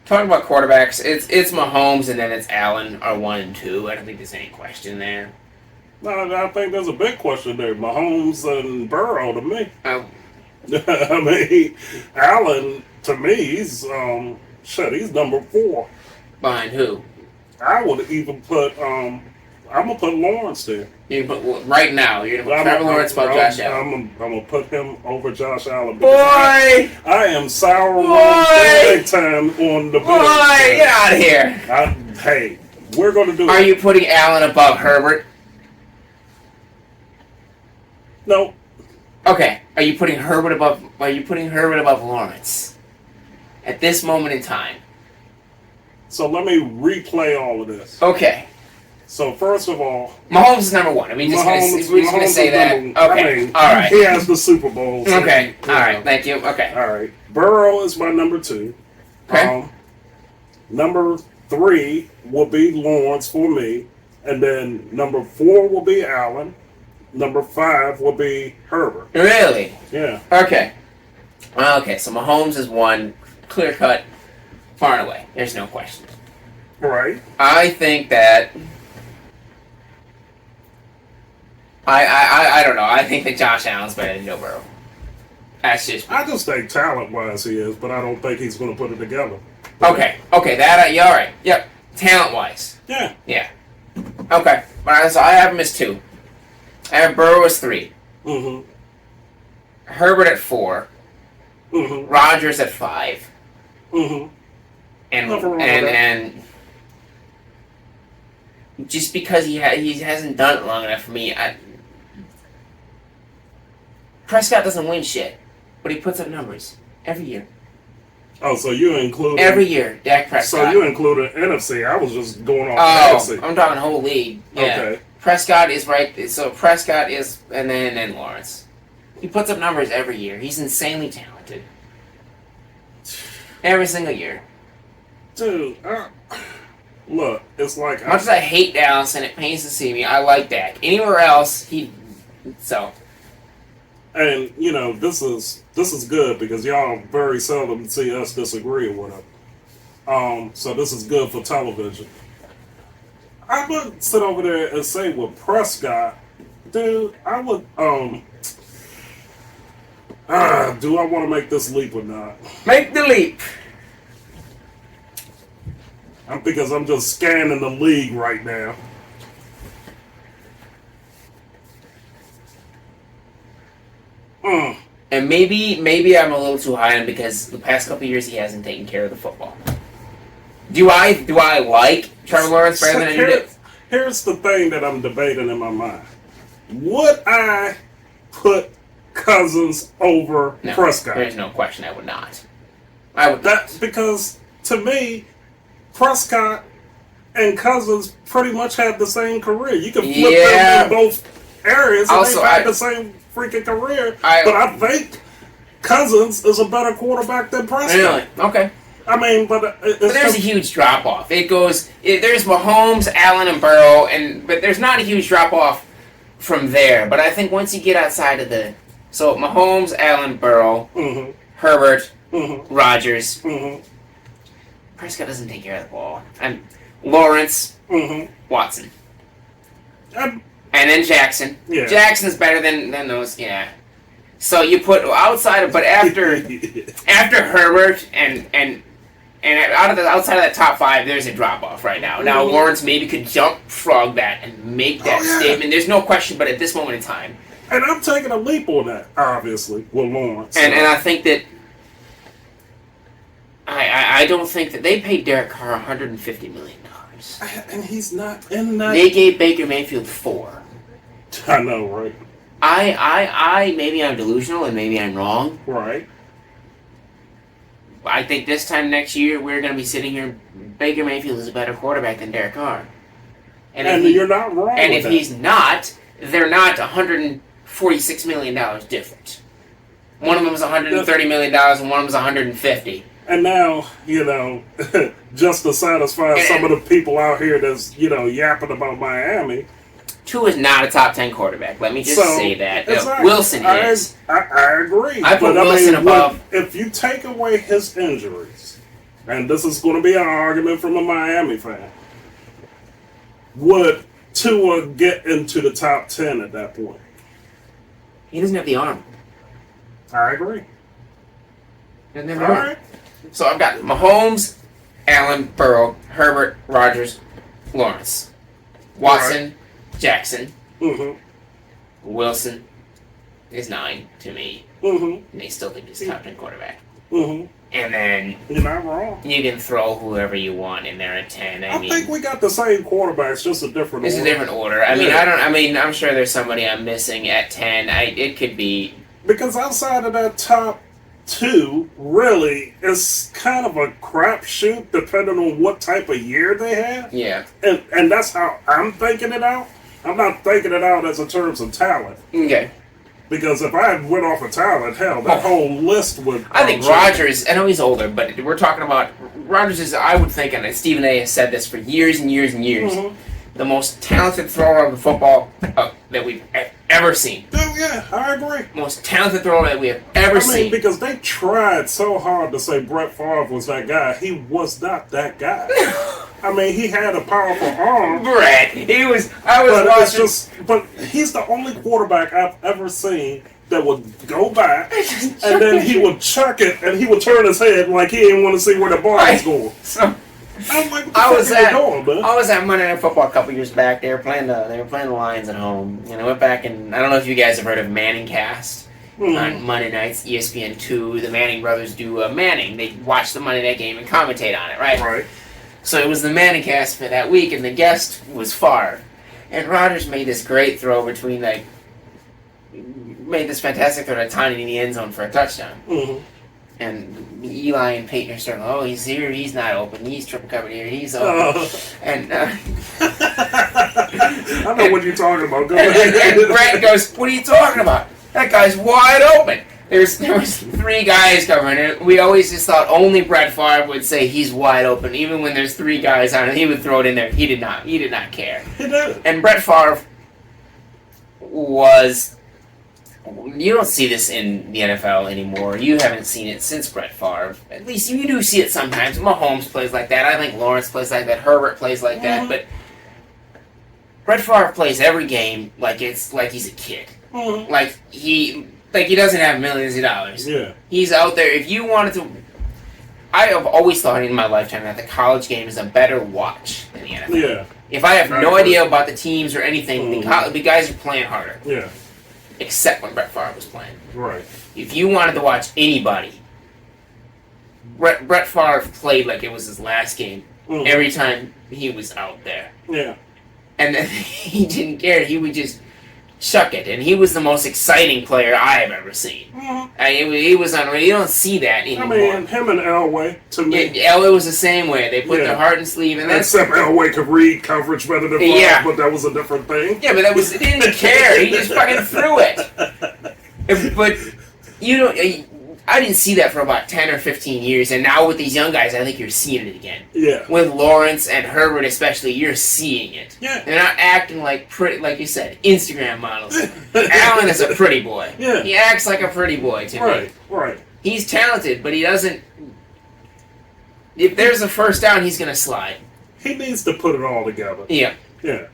talking about quarterbacks, it's Mahomes and then it's Allen are 1 and 2. I don't think there's any question there. No, I think there's a big question there. Mahomes and Burrow to me. Oh. I mean, Allen to me, he's he's number 4. Behind who? I would even put I'm gonna put Lawrence there. You put right now. You're gonna put Trevor Lawrence above Josh Allen. I'm gonna put him over Josh Allen. Boy, I am sour big time on the Bills. Boy, get out of here. Hey, we're gonna do. Are you putting Allen above Herbert? No. Okay. Are you putting Herbert above Lawrence? At this moment in time. So let me replay all of this. Okay. So first of all, Mahomes is number 1. Are we just gonna say that? Okay. All right. He has the Super Bowl. So, okay. All right. Thank you. Okay. All right. Burrow is my number 2. Okay. Number 3 will be Lawrence for me, and then number 4 will be Allen. Number 5 will be Herbert. Really? Yeah. Okay. Okay. So Mahomes is 1, clear cut, far and away. There's no question. Right. I think that. I don't know. I think that Josh Allen's better than Joe Burrow. That's just. I just think talent-wise he is, but I don't think he's going to put it together. Okay. That. Yeah. All right. Yep. Talent-wise. Yeah. Yeah. Okay. So I have him as 2. I have Burrow as 3. Mm-hmm. Herbert at 4. Mm-hmm. Rodgers at 5. Mm-hmm. And just because he hasn't done it long enough for me, Prescott doesn't win shit, but he puts up numbers every year. Oh, so you include every year, Dak Prescott. So you included NFC. I was just going off NFC. I'm talking whole league. Yeah. Okay. Prescott is right. So Prescott is, and then Lawrence. He puts up numbers every year. He's insanely talented. Every single year. Dude, look, it's like... Much as I hate Dallas and it pains to see me, I like Dak. Anywhere else, so... And, this is good because y'all very seldom see us disagree with him. So this is good for television. I would sit over there and say with Prescott, dude, I would, do I want to make this leap or not? Make the leap. Because I'm just scanning the league right now. And maybe I'm a little too high on him because the past couple of years he hasn't taken care of the football. Do I like Trevor Lawrence better than I do? Here's the thing that I'm debating in my mind. Would I put Cousins over Prescott? There's no question I would not. I would not. Because to me, Prescott and Cousins pretty much had the same career. You can flip them in both areas and also, they've had the same freaking career. But I think Cousins is a better quarterback than Prescott. Really? Okay. I mean, but there's a huge drop off. There's Mahomes, Allen, and Burrow, but there's not a huge drop off from there. But I think once you get outside of so Mahomes, Allen, Burrow, Herbert, Rodgers, Prescott doesn't take care of the ball, and Lawrence, Watson, and then Jackson. Yeah. Jackson's better than those. Yeah. So you put outside of, but after Herbert and outside of that top 5, there's a drop off right now. Now Lawrence maybe could jump frog that and make that statement. There's no question, but at this moment in time, and I'm taking a leap on that, obviously, with Lawrence. And I think that I don't think that they paid Derek Carr $150 million. And he's not in that. They gave Baker Mayfield 4. I know, right? I maybe I'm delusional and maybe I'm wrong. Right. I think this time next year we're going to be sitting here. Baker Mayfield is a better quarterback than Derek Carr. And you're not wrong. And if he's not, they're not $146 million different. One of them is $130 million and one of them is $150. And now, just to satisfy some of the people out here that's, yapping about Miami. Tua is not a top 10 quarterback. Let me just say that. Exactly. Wilson is. I agree. I put Wilson above. If you take away his injuries, and this is going to be an argument from a Miami fan, would Tua get into the top 10 at that point? He doesn't have the arm. I agree. All right. So I've got Mahomes, Allen, Burrow, Herbert, Rodgers, Lawrence, Watson, Jackson, Wilson is 9 to me, and they still think he's a top 10 quarterback. And then you're not wrong. You can throw whoever you want in there at 10. I mean, think we got the same quarterbacks, just a different order. It's a different order. I mean, I'm sure there's somebody I'm missing at 10. It could be because outside of that top 2, really, it's kind of a crapshoot depending on what type of year they have. Yeah. And that's how I'm thinking it out. I'm not thinking it out as in terms of talent. Okay. Because if I went off of talent, hell, that whole list would. I think Rodgers, I know he's older, but we're talking about Rodgers is, I would think, and Stephen A. has said this for years and years and years, the most talented thrower of the football that we've ever seen. Oh, yeah, I agree. Most talented thrower that we have ever seen. I mean, because they tried so hard to say Brett Favre was that guy. He was not that guy. I mean, he had a powerful arm. Brett, I was watching. But he's the only quarterback I've ever seen that would go back and then he would chuck it and he would turn his head like he didn't want to see where the ball was going. So, I'm like, I was at Monday Night Football a couple years back. They were playing the Lions at home, and I went back and I don't know if you guys have heard of Manning Cast. On Monday nights, ESPN2, the Manning brothers do Manning. They watch the Monday night game and commentate on it, right? Right. So it was the Manning Cast for that week, and the guest was Favre. And Rodgers made this great throw made this fantastic throw to Tiny in the end zone for a touchdown. And Eli and Peyton are starting, oh, he's here, he's not open, he's triple covered here, he's open. And I know what you're talking about. Go ahead. And Brett goes, what are you talking about? That guy's wide open. There was 3 guys covering it. We always just thought only Brett Favre would say he's wide open. Even when there's 3 guys on it, he would throw it in there. He did not. He did not care. He did. And Brett Favre was... You don't see this in the NFL anymore. You haven't seen it since Brett Favre. At least you do see it sometimes. Mahomes plays like that. I think Lawrence plays like that. Herbert plays like that. But Brett Favre plays every game like he's a kid. Like he doesn't have millions of dollars. Yeah. He's out there. If you wanted to... I have always thought in my lifetime that the college game is a better watch than the NFL. Yeah. If I have no idea about the teams or anything, the guys are playing harder. Yeah. Except when Brett Favre was playing. Right. If you wanted to watch anybody, Brett Favre played like it was his last game every time he was out there. Yeah. And then he didn't care. He would just chuck it. And he was the most exciting player I have ever seen. He was unreal. You don't see that anymore. I mean, him and Elway, to me. Elway was the same way. They put their heart and sleeve. And except Elway could read coverage better than Favre, but that was a different thing. Yeah, but he didn't care. He just fucking threw it. But, you know... I didn't see that for about 10 or 15 years, and now with these young guys, I think you're seeing it again. Yeah. With Lawrence and Herbert especially, you're seeing it. Yeah. They're not acting like pretty, like you said, Instagram models. Allen is a pretty boy. Yeah. He acts like a pretty boy to me. Right. He's talented, but he doesn't... If there's a first down, he's going to slide. He needs to put it all together. Yeah. Yeah.